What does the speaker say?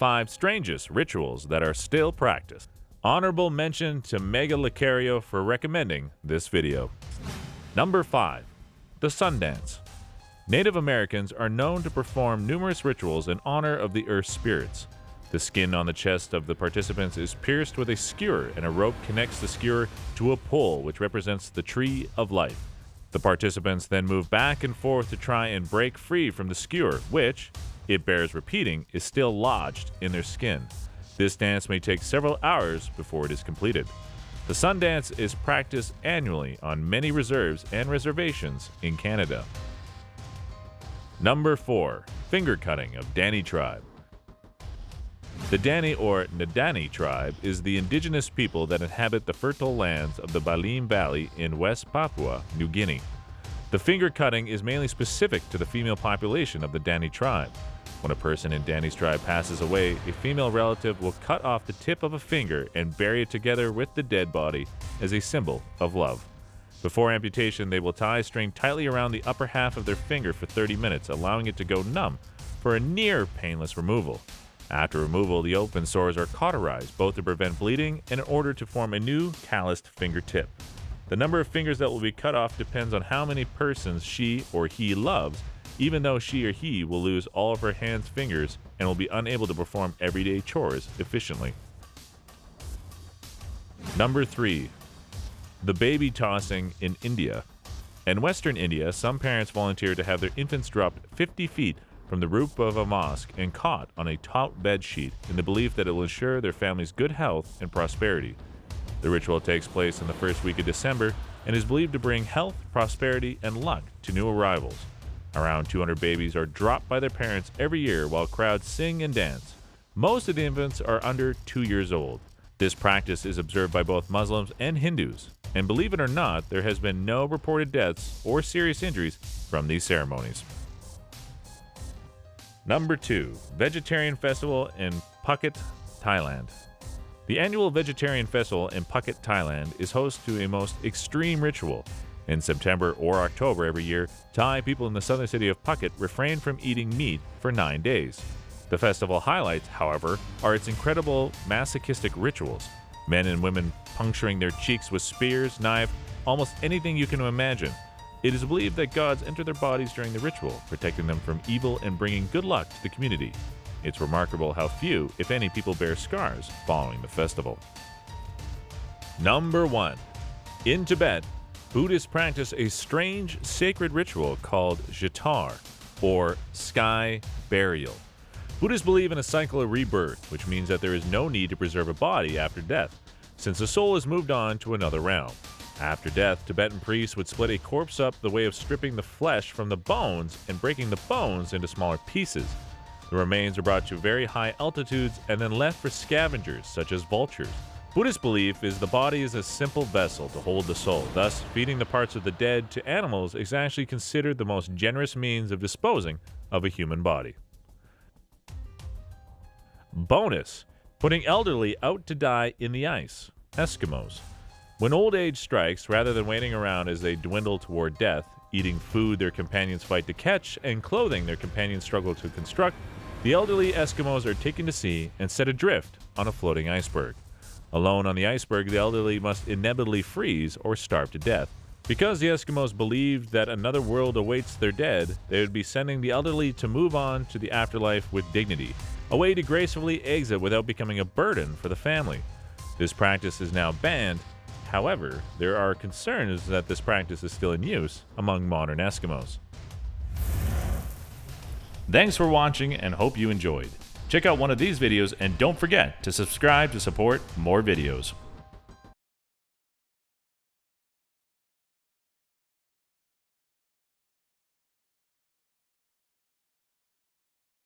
5 strangest rituals that are still practiced. Honorable mention to Mega Lucario for recommending this video. Number 5. The Sun Dance. Native Americans are known to perform numerous rituals in honor of the Earth spirits. The skin on the chest of the participants is pierced with a skewer, and a rope connects the skewer to a pole which represents the tree of life. The participants then move back and forth to try and break free from the skewer, which, it bears repeating, is still lodged in their skin. This dance may take several hours before it is completed. The Sun Dance is practiced annually on many reserves and reservations in Canada. Number 4. Finger Cutting of Dani Tribe. The Dani or Ndani tribe is the indigenous people that inhabit the fertile lands of the Baleen Valley in West Papua New Guinea. The finger cutting is mainly specific to the female population of the Dani tribe. When a person in Dani's tribe passes away, a female relative will cut off the tip of a finger and bury it together with the dead body as a symbol of love. Before amputation, they will tie a string tightly around the upper half of their finger for 30 minutes, allowing it to go numb for a near painless removal. After removal, the open sores are cauterized, both to prevent bleeding and in order to form a new calloused fingertip. The number of fingers that will be cut off depends on how many persons she or he loves, even though she or he will lose all of her hands' fingers and will be unable to perform everyday chores efficiently. Number 3. The baby tossing in India. In Western India, some parents volunteer to have their infants dropped 50 feet from the roof of a mosque and caught on a top bed sheet in the belief that it will ensure their family's good health and prosperity. The ritual takes place in the first week of December and is believed to bring health, prosperity, and luck to new arrivals. Around 200 babies are dropped by their parents every year while crowds sing and dance. Most of the infants are under 2 years old. This practice is observed by both Muslims and Hindus, and believe it or not, there has been no reported deaths or serious injuries from these ceremonies. Number 2. Vegetarian Festival in Phuket, Thailand. The annual Vegetarian Festival in Phuket, Thailand is host to a most extreme ritual. In September or October every year, Thai people in the southern city of Phuket refrain from eating meat for 9 days. The festival highlights, however, are its incredible masochistic rituals. Men and women puncturing their cheeks with spears, knives, almost anything you can imagine. It is believed that gods enter their bodies during the ritual, protecting them from evil and bringing good luck to the community. It's remarkable how few, if any, people bear scars following the festival. Number 1. In Tibet, Buddhists practice a strange sacred ritual called Jitar, or sky burial. Buddhists believe in a cycle of rebirth, which means that there is no need to preserve a body after death, since the soul has moved on to another realm. After death, Tibetan priests would split a corpse up the way of stripping the flesh from the bones and breaking the bones into smaller pieces. The remains are brought to very high altitudes and then left for scavengers such as vultures. Buddhist belief is the body is a simple vessel to hold the soul, thus feeding the parts of the dead to animals is actually considered the most generous means of disposing of a human body. Bonus: putting elderly out to die in the ice. Eskimos. When old age strikes, rather than waiting around as they dwindle toward death, eating food their companions fight to catch, and clothing their companions struggle to construct, the elderly Eskimos are taken to sea and set adrift on a floating iceberg. Alone on the iceberg, the elderly must inevitably freeze or starve to death. Because the Eskimos believed that another world awaits their dead, they would be sending the elderly to move on to the afterlife with dignity, a way to gracefully exit without becoming a burden for the family. This practice is now banned. However, there are concerns that this practice is still in use among modern Eskimos. Thanks for watching and hope you enjoyed. Check out one of these videos and don't forget to subscribe to support more videos.